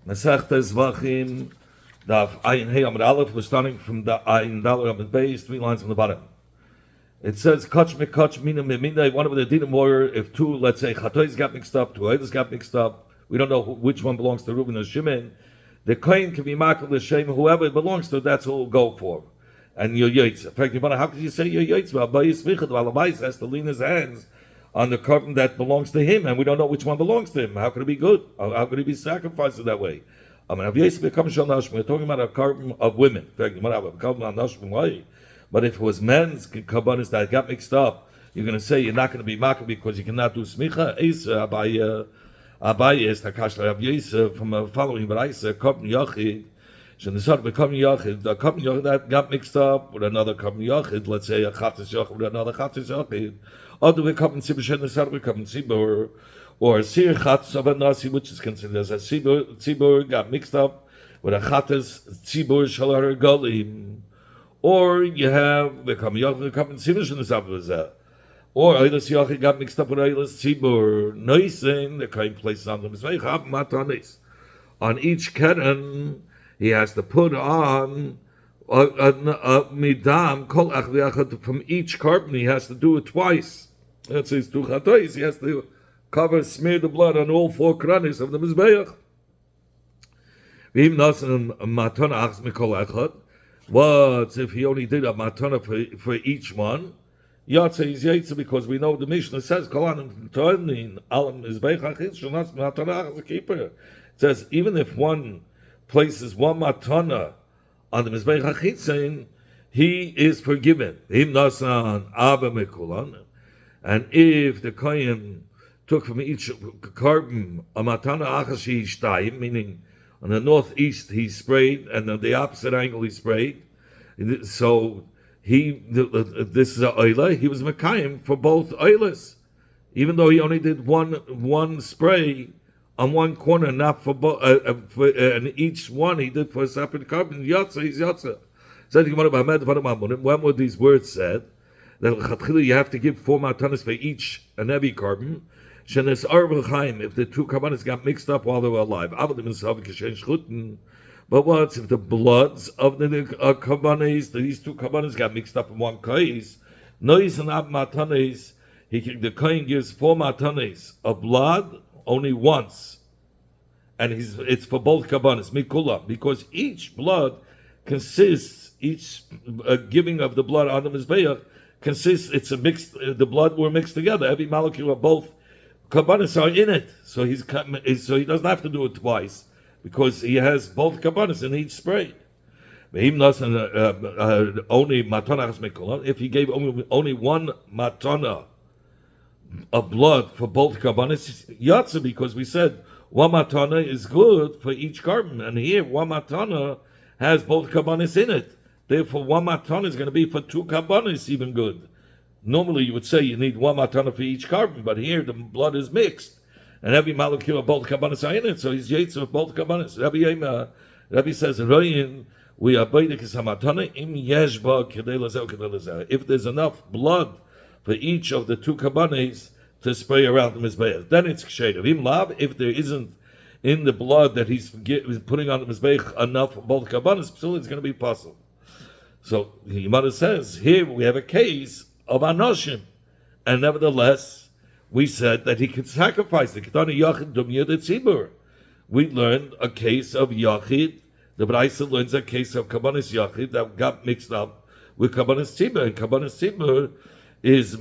Masechta Zevachim, Daf Ayin Hey Amud Aleph. We're starting from the Ayin Dalar Amud Beis, 3 lines from the bottom. It says, Kach mekach mina memina. One of the dinim were if two, let's say, chatois got mixed up, two others got mixed up. We don't know which one belongs to Reuben or Shimon. The kohen can be makal l'shem, whoever it belongs to, that's who we'll go for. And your yaitz. In fact, how could you say your yaitz? Well, Abayis has to lean his hands on the carbon that belongs to him, and we don't know which one belongs to him. How could it be good? How could he be sacrificed in that way? I mean, we're talking about a carbon of women. In fact, but if it was men's kabbanis that got mixed up, you're going to say you're not going to be makal because you cannot do smicha. Abai is Takash Rav Yosef from a following, but I said Kabbalah Yachid. So the sort of Kabbalah Yachid, the Kabbalah Yachid that got mixed up with another Kabbalah Yachid. Let's say a Chatzis Yachid with another Chatzis Yachid. Or do we Kabbalah Tzibur? The sort of Kabbalah Tzibur, or Sir Chatz of a Nasi, which is considered as a Tzibur, got mixed up with a Chatzis Tzibur Shalar Golim. Or you have the Kabbalah Yachid, the Kabbalah Tzibur, and the Sabbath. Or Eilas Yachid got mixed up with Eilas Tzibur. Noisin, the kind places on the Mizbeach, have matanis. On each keren, he has to put on a midam, kol ach from each carbon, he has to do it twice. That says two chatois, he has to smear the blood on all 4 kranis of the Mizbeach. V'im nasan matana achs mikol echad. What if he only did a matana for each one? Yatsa is Yatsa because we know the Mishnah says, it says, even if one places one matana on the Mizbeach HaChitzin, he is forgiven. And if the Kohen took from each carbon a matana achashi shtayim, meaning on the northeast he sprayed, and on the opposite angle he sprayed, so this is a oila. He was mekayim for both oilas, even though he only did one spray on one corner, not for both. And each one he did for a separate carbon. Yatsa, he's yatsa. When were these words said? That you have to give 4 matanas for each and every carbon. If the 2 carbonates got mixed up while they were alive. But what if the bloods of the kabbanis, these 2 kabbanis got mixed up in one case? Nois and ab matanes, the kohen gives 4 matanes of blood only once, and it's for both kabbanis mikula, because each blood consists, each giving of the blood on the mizbeach consists. It's a mixed. The blood were mixed together. Every molecule of both kabbanis are in it, so he doesn't have to do it twice, because he has both kabbanis in each spray. Only matana. If he gave only one matana of blood for both kabbanis, yatsa, because we said one matana is good for each carbon, and here one matana has both kabbanis in it. Therefore, one matana is going to be for 2 kabbanis even good. Normally, you would say you need 1 matana for each carbon, but here the blood is mixed. And every molecule of both kabbanis are in it, so he's yaitz of both kabbanis. Rabbi says, we are im yeshba kedei lazel. If there's enough blood for each of the 2 kabbanis to spray around the mizbeach, then it's ksheir. Im lav, if there isn't in the blood that he's putting on the mizbeach enough for both kabbanis, still it's going to be possible. So the Gemara says, here we have a case of anoshim, and nevertheless, we said that he could sacrifice the Ketana Yachid Dumya the Tzibur. We learned a case of Yachid. The Braisa learns a case of Kabbanis Yachid that got mixed up with Kabbanis Tzibur. And Kabbanis Tzibur is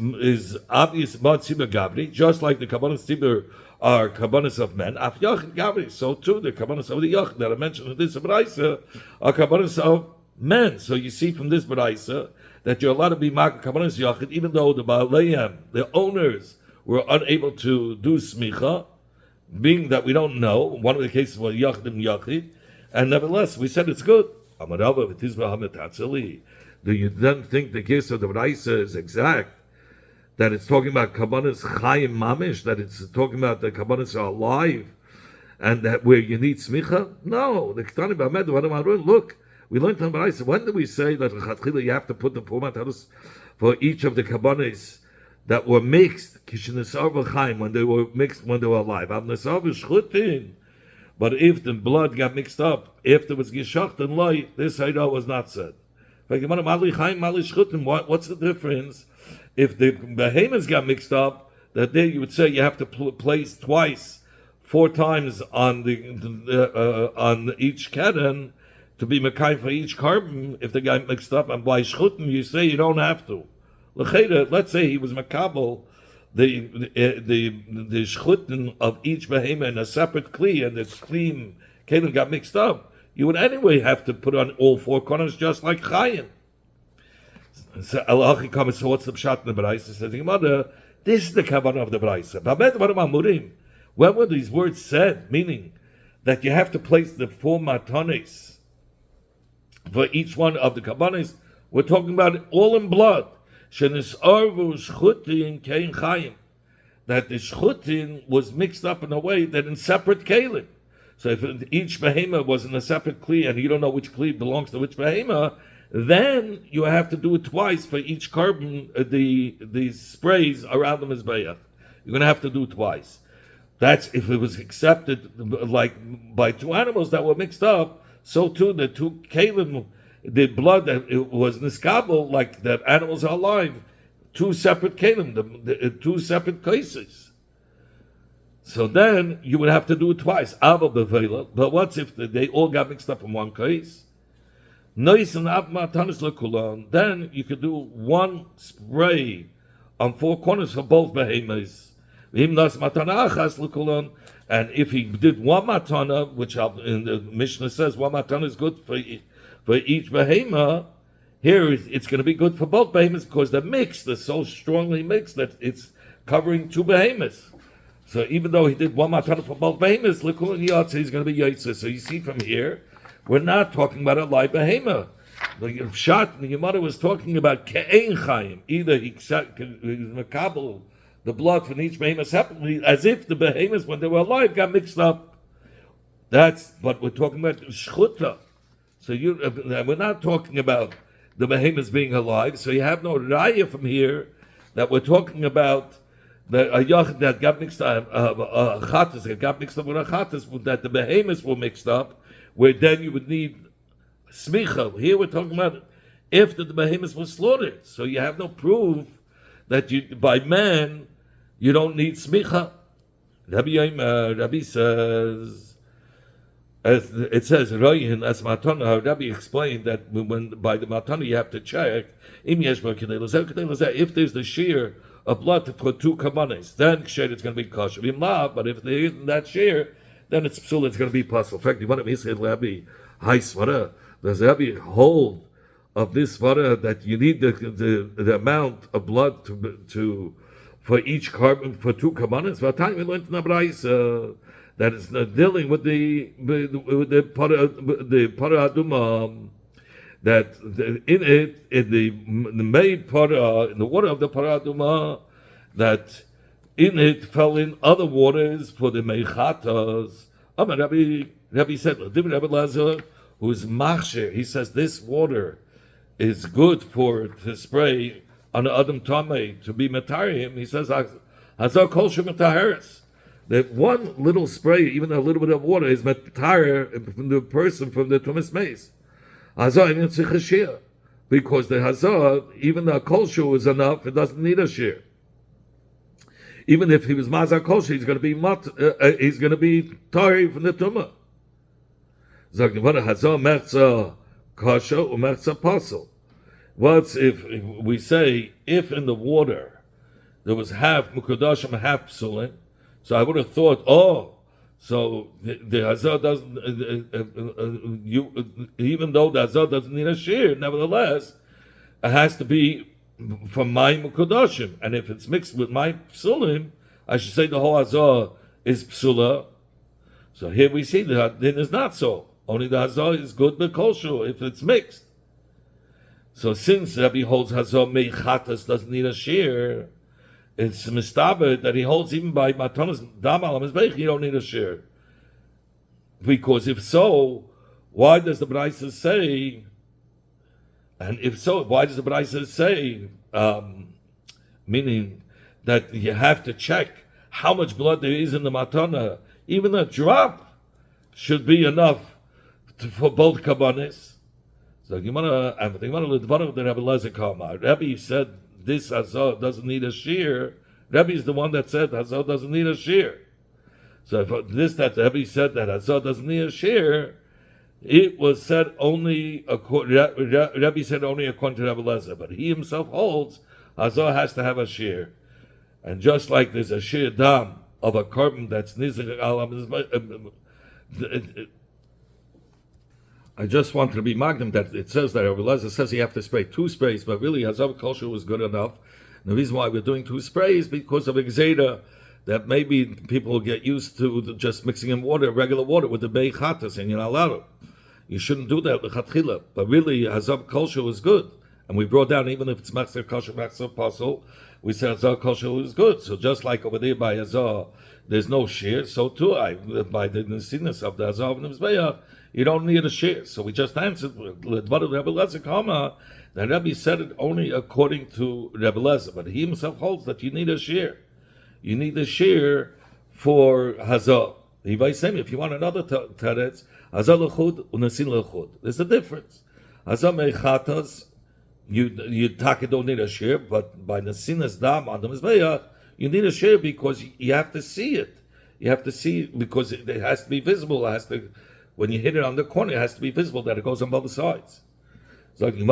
obvious about Tzibur Gavri, just like the Kabbanis Tzibur are Kabbanis of men. Af Yachid Gavri, so too the Kabbanis of the Yachid that I mentioned in this Braisa are Kabbanis of men. So you see from this Braisa that you're allowed to be Makar Kabbanis Yachid, even though the Baalayim, the owners, were unable to do smicha, being that we don't know. One of the cases was Yachid and Yachid, and nevertheless, we said it's good. Do you then think the case of the Braisa is exact? That it's talking about Kabbanis Chayim Mamish, that it's talking about the Kabbanis are alive, and that where you need smicha? No. The Ketani B'Amed, look, we learned from Braisa. When did we say that you have to put the 4 matanos for each of the Kabbanis that were mixed, when they were mixed, when they were alive? But if the blood got mixed up, if there was gishacht and loy, this Haida was not said. What's the difference? If the behemoths got mixed up, that day you would say you have to place twice, 4 times on on each keren to be mekai for each carbon. If they got mixed up, and by shchutim you say you don't have to. Let's say he was makabel the shchutim of each behemoth in a separate kli, and the kli keren got mixed up. You would anyway have to put on all 4 corners, just like Chayin. So Elachi comes. So what's the pshat in the Braisa? Says the Gemara, this is the kavanah of the Braisa. When were these words said? Meaning that you have to place the 4 matanes for each one of the kavanas. We're talking about it all in blood. That the shchutin was mixed up in a way that in separate kalim. So if each behemoth was in a separate kli and you don't know which kli belongs to which behemoth, then you have to do it twice for each carbon, the sprays around the mizbeach. You're going to have to do it twice. That's if it was accepted like by 2 animals that were mixed up, so too the 2 kalim, the blood that it was niskabel, like the animals are alive, 2 separate kalim, the 2 separate cases. So then you would have to do it twice. But what's if they all got mixed up in one case? Then you could do 1 spray on 4 corners for both behemoths. And if he did 1 matana, which in the Mishnah says 1 matana is good for each behemoth, here it's going to be good for both behemoths because they're mixed. They're so strongly mixed that it's covering 2 behemoths. So even though he did 1 matana for both behemoths, he's going to be yaitzer. So you see from here, we're not talking about a live behemoth. The Pshat, the Gemara was talking about ke'ein chayim. Either he makabel the blood from each behemoth separately, as if the behemoths, when they were alive, got mixed up. That's what we're talking about, shchuta. So we're not talking about the behemoths being alive. So you have no raya from here that we're talking about that a yachid that got mixed up, a chatas that got mixed up with a chatas, that the behemoths were mixed up, where then you would need smicha. Here we're talking about after the behemoths were slaughtered. So you have no proof that by man you don't need smicha. Rabbi says, as it says, Royin as matana. Rabbi explained that when by the matana you have to check if there's the shear of blood to put 2 kamanes, then it's going to be kosher. But if there isn't that shear, then it's psul. It's going to be possible. In fact, one of his said, Rabbi, high svara. Does Rabbi hold of this svara that you need the amount of blood to for each carbon for 2 kamanes? For time we learned in the Braisa that it's dealing with the paraduma. That in the made para, in the water of the paraduma, that in it fell in other waters for the meichatas. Rabbi said, Rabbi Lazar, who is machsher, he says this water is good to spray on the adam tamei to be matarim. He says, Hazar kol shemataharis. That 1 little spray, even a little bit of water, is matar from the person from the tumas mace. Hazar even tzich a shear, because the hazar, even the kolshu is enough; it doesn't need a shear. Even if he was mazar kolshu, he's going to be tari from the tumah. Zagivana hazar merza kasha or merza pasel. What's if we say if in the water there was half mukadashim and half psulin? So I would have thought, so the hazar doesn't, even though the hazar doesn't need a shear, nevertheless, it has to be from my mukodashim. And if it's mixed with my psulim, I should say the whole hazar is psula. So here we see that then is not so. Only the hazar is good b'kolshu if it's mixed. So since Rabbi holds hazar meichatas doesn't need a shear, it's mistaber that he holds even by matanas damal mizbeich you don't need a shear. Because if so, why does the Braisa say? And if so, why does the Braisa say? Meaning that you have to check how much blood there is in the matana, even a drop. should be enough for both kabbanis. So Gemara, and the Gemara L'dvarim that Rabbi Lezer Kamar. Rabbi said this Hazah doesn't need a shear. Rabbi is the one that said Hazah doesn't need a shear. So if that Rabbi said that Hazah doesn't need a shear, it was said only Rabbi said only according to Rabbi Lezer, but he himself holds Hazah has to have a shear, and just like there's a shear dam of a carbon that's nizig alam. I just wanted to be magnum that it says that Rabbi Lezer says you have to spray 2 sprays, but really Hazav Kosher was good enough. And the reason why we're doing 2 sprays because of Exeda, that maybe people will get used to just mixing in water, regular water, with the Bei Chatas, and you're not allowed to. You shouldn't do that with Chatchila. But really Hazav Kosher was good. And we brought down, even if it's Machzer Kosher, Machzer Pasul, we said Hazav Kosher was good. So just like over there by Hazav, there's no shear, so too by the nesiness of the Hazav and Mizbeach, you don't need a shear. So we just answered that Rabbi said it only according to Rabbi Lezer, but he himself holds that you need a shear. You need a shear for Hazah. If you want another teretz, Hazah lechud unesin lechud. There's a difference. Hazah mechatas, you don't need a shear, but by nesinas dam on the mizbeach, you need a shear because you have to see it. You have to see because it has to be visible. It has to. When you hit it on the corner, it has to be visible that it goes on both sides. So in the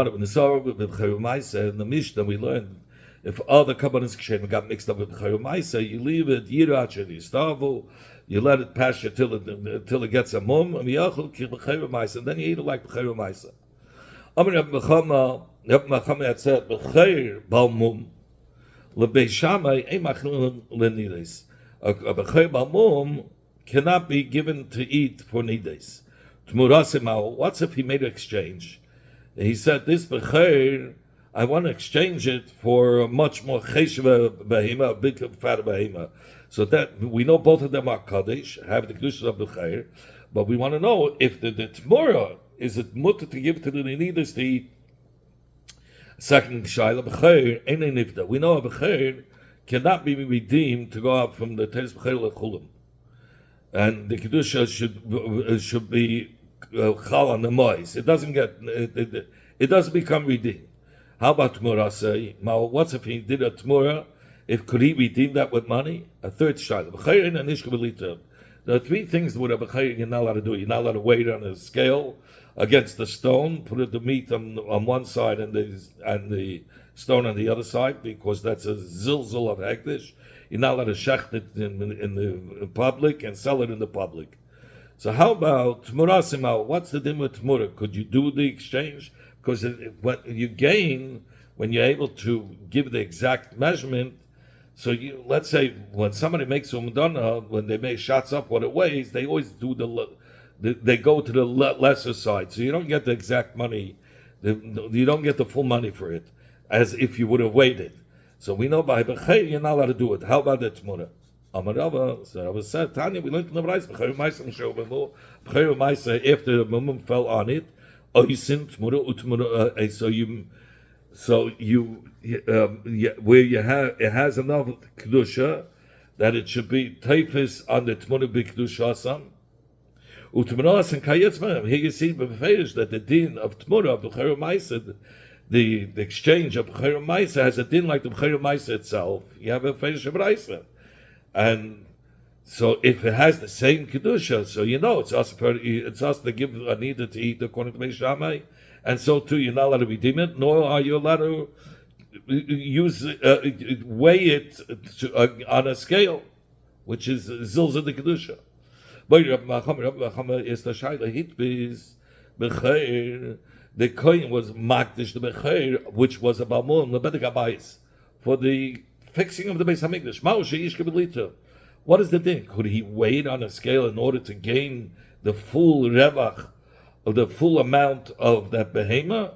Mishnah we learned if all the kabbanis kshem got mixed up with Chayru Maisa, you leave it you let it pass you till it gets a mum, and then you eat it like Chayru Maisa. Rabbi Mechama had said b'chayr bal mum lebei Shammai ein machlin lenides. A b'chayr bal mum cannot be given to eat for nides. What's if he made an exchange? He said, this b'cheir, I want to exchange it for a much more cheshva behema, a big fat behema. So that we know both of them are kaddish, have the kedusha of b'cheir, but we want to know if the tmura, is it mutter to give to the nidas to eat? Second shayla b'cheir, ein nifta. We know a b'cheir cannot be redeemed to go out from the teres b'cheir lechulim. And the kedusha should be chal on the mois. It doesn't get it doesn't become redeemed. How about tmura? Say, what's if he did a tmura? If could he redeem that with money? A third shayla. There are 3 things with a b'chayr you're not allowed to do. You're not allowed to weigh it on a scale against the stone, put the meat on one side and the stone on the other side, because that's a zilzul of hekdesh. You're not allowed to shecht it in the public and sell it in the public. So how about tmura simau? What's the din with tmura? Could you do the exchange? Because what you gain when you're able to give the exact measurement. So let's say when somebody makes a umdana, when they make shots up what it weighs, they always do they go to the lesser side. So you don't get the exact money. You don't get the full money for it, as if you would have weighed it. So we know by b'chayr you're not allowed to do it. How about the tmura? Amarava, so I was said, Tanya, we learned in the B'rais, b'chayr ma'isa m'sheu b'mo, b'chayr ma'isa, after the mum fell on it, oisin tmura utmura, so you where you have, it has enough kedusha, that it should be teifis on the tmura b'kedusha asam, utmura and kayetz ma'am. Here you see b'feish that the din of tmura, b'chayr ma'isa, the exchange of b'chayr ma'isa has a din like the b'chayr ma'isa itself. You have a feish b'raisa. And so if it has the same kedusha, so you know it's us to give a needed to eat according to Beis Shammai, and so too you're not allowed to redeem it, nor are you allowed to use weigh it on a scale, which is zilza the kedusha. But is the shayla hitbis b'cheir. The kohen was makdish the b'cheir, which was a balmum lebedek abayis for the fixing of the Beis Hamikdash. What is the thing? Could he weigh it on a scale in order to gain the full revach, of the full amount of that behema?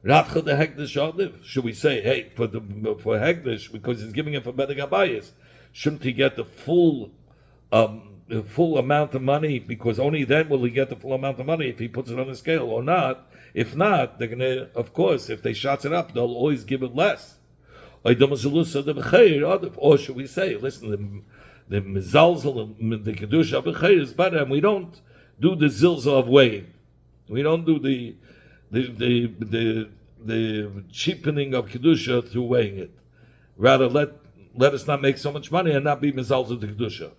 Rafcha the hekdesh. Should we say, hey, for hekdesh, because he's giving it for bedek abayis, shouldn't he get the full amount of money? Because only then will he get the full amount of money if he puts it on a scale, or not. If not, they're gonna, of course, if they shots it up, they'll always give it less. Or should we say, listen, the mizalzel, the kedusha b'cheir is better, and we don't do the zilza of weighing. We don't do the cheapening of kedusha through weighing it. Rather, let us not make so much money and not be mizalz of the kedusha.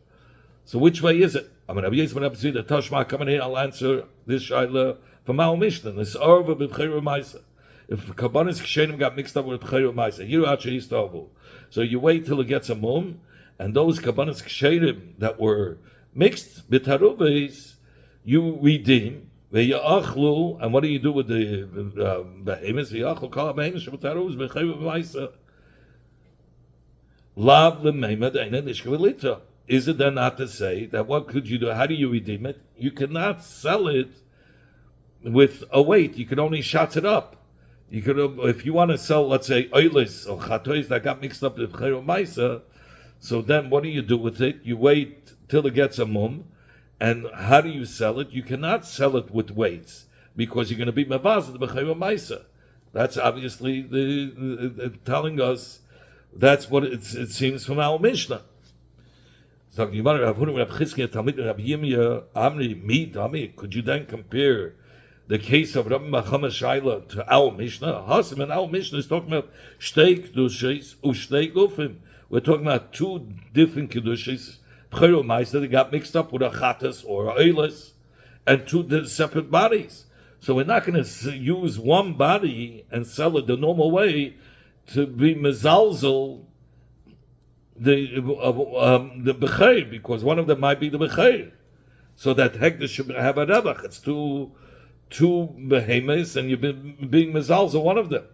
So which way is it? I'm going to be the Tashma coming here. I'll answer this shaila from our Mishnah. This arva b'bcheiru ma'isa. If kabbanis kshenim got mixed up with b'cheiru ma'isa, yiru acher yistavu. So you wait till it gets a mum, and those kabbanis kshenim that were mixed b'taruves, you redeem. Ve'yachlu, and what do you do with the behemoths? Ve'yachlu kol behemoths b'taruves b'cheiru ma'isa. Lav l'meimad eina nishka v'lita. Is it then not to say that what could you do? How do you redeem it? You cannot sell it with a weight. You can only shot it up. You could, if you want to sell, let's say, oilis or chatois that got mixed up with b'cheiru ma'isa. So then, what do you do with it? You wait till it gets a mum, and how do you sell it? You cannot sell it with weights because you're going to be mavaz the b'cheiru ma'isa. That's obviously telling us. That's what it seems from our Mishnah. Could you then compare the case of Rabbi Machama Shaila to our Mishnah? Hasim and our Mishnah is talking about shtei kedushis ushtei gufim. We're talking about two different kedushis, b'cheiru ma'isa, that got mixed up with a chatas or a eilis, and two separate bodies. So we're not going to use one body and sell it the normal way to be mezalzel the becheir, because one of them might be the becheir, so that hekdesh should have a revach. It's two behemoths, and you've been being mezalzel one of them.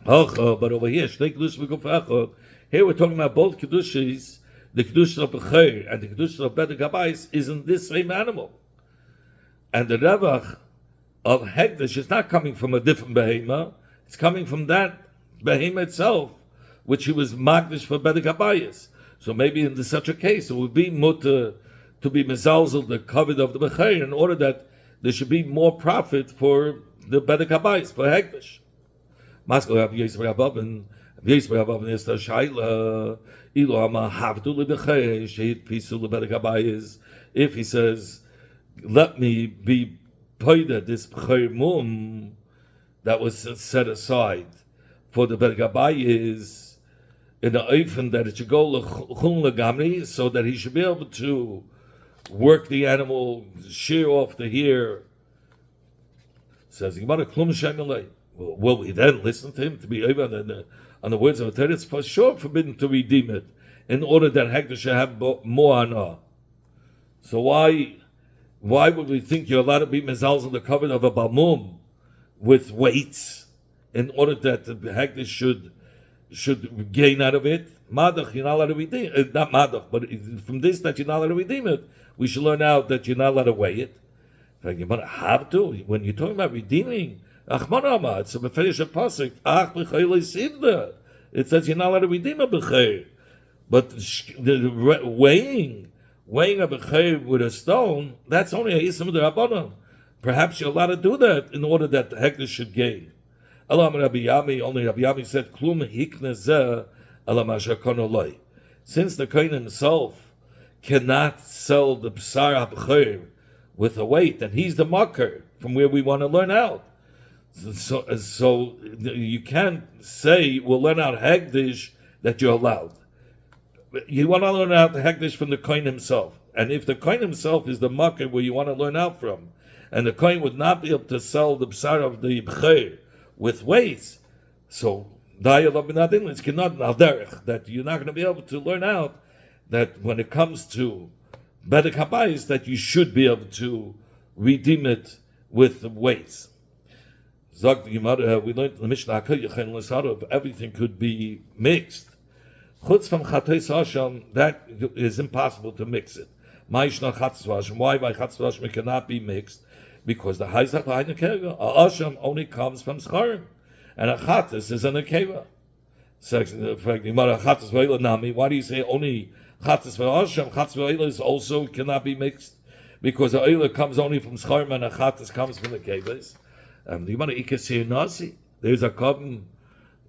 But over here, here we're talking about both kedushis, the kedusha of becheir and the kedusha of bedek habayis is in this same animal, and the revach of hekdesh is not coming from a different behemoth. It's coming from that behemoth itself, which he was magdish for bedek habayis. So maybe in such a case, it would be mutter to be mezalzel the covet of the becheir in order that there should be more profit for the bedek habayis, for hekdesh. Maskal Rabbi Yisrael Rabban, Rabbi Yisrael Rabban is the shaila ilo ama havdu lebecheir sheit pisu lebedek habayis. If he says, let me be paida this becheir mum that was set aside for the bedek habayis, in the oifen that it should go l'chun legamri, so that he should be able to work the animal, shear off the hair. Says Gemara, klum shemelei. Will we then listen to him to be over on the words of the Torah? It's for sure forbidden to redeem it in order that hekdesh should have more anah. So why would we think you're allowed to be mezalzel on the cover of a balmum with weights in order that the hekdesh should gain out of it? Madach, you're not allowed to redeem it. Not madach, but from this that you're not allowed to redeem it, we should learn out that you're not allowed to weigh it. You might have to. When you're talking about redeeming, it's a beferish pasuk. It says you're not allowed to redeem a becheir. But the weighing a becheir with a stone, that's only a yisam d'Rabbanan. Perhaps you're allowed to do that in order that the hekdesh should gain. Only Rabbi Yami said, Klum hiknezeh ala mashakono loy. Since the kohen himself cannot sell the b'sar ha'b'chir with a weight, and he's the makar from where we want to learn out. So you can't say we'll learn out hekdesh that you're allowed. You want to learn out the hekdesh from the kohen himself, and if the kohen himself is the makar where you want to learn out from, and the kohen would not be able to sell the b'sar of the b'chir with weights, so it's that you're not going to be able to learn out that when it comes to bedek habayis that you should be able to redeem it with weights. We learned in the Mishnah everything could be mixed. Chutz from chatois hasham, that is impossible to mix it. Why by chatzos hasham it cannot be mixed? Because the Haizach L'Hayin Nekeva, a Asham only comes from Scharim, and a Chatas is an Nekeva. Why do you say only Chatas V'Asham? Chatas V'Eila also cannot be mixed, because a Eila comes only from Scharim and a Chatas comes from the Nekevas. There's a carbon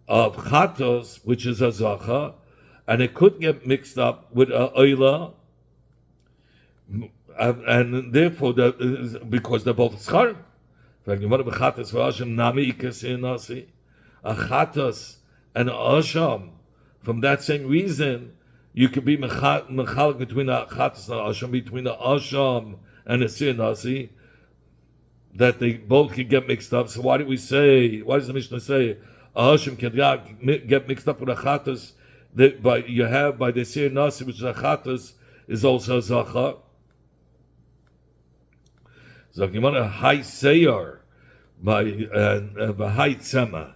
of Chatas, which is a Zacha, and it could get mixed up with a Eila, and therefore, because they're both schar. A chatas and a asham. From that same reason, you could be mechalik between a chatas and a asham, between a asham and a sir nasi, that they both can get mixed up. So why do we say? Why does the Mishnah say a asham can get mixed up with a chatas? That by the sir nasi, which is a chatas, is also a zachar. Zakimana high sayar by high tzema.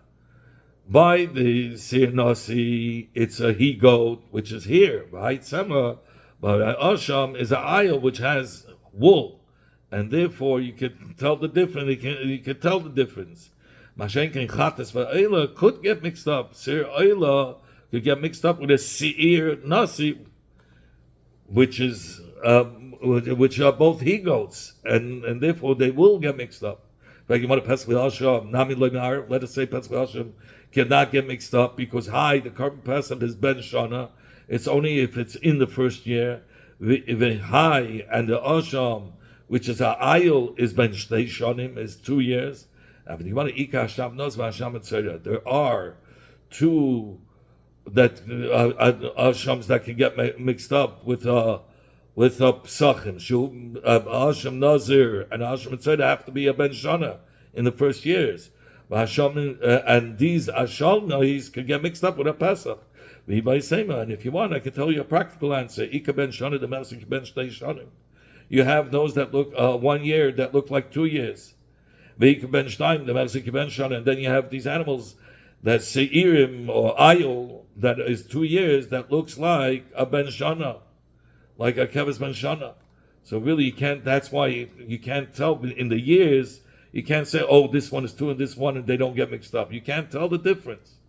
By the sir nasi, it's a he goat, which is here. By tzema, by asham is an ayil which has wool, and therefore you can tell the difference. You can tell the difference. Mashenkin chatas va'ela could get mixed up. Sir ayla could get mixed up with a seir nasi, which are both he goats, and therefore they will get mixed up. Let us say Pesach Hashem cannot get mixed up because the carbon Pesach is Ben Shana. It's only if it's in the first year. The high and the Asham, which is a ayil, is Ben Shtei Shanim, is 2 years. There are two that Ashams that can get mixed up with Psachim. Asham Nazir and Asham Tzedek have to be a Ben Shana in the first years. And these Asham Nazis can get mixed up with a Pesach. And if you want, I can tell you a practical answer. Ika Ben Shana, the Mesach Ben Shtei Shanim. You have those that look 1 year that look like 2 years. Ika Ben Shtayim, the Mesach Ben Shana, and then you have these animals that Seirim or Ayil that is 2 years that looks like a Ben Shana, like a Kevis Ben Shana. So really you can't, that's why you can't tell in the years, you can't say, oh, this one is 2 and this one, and they don't get mixed up. You can't tell the difference.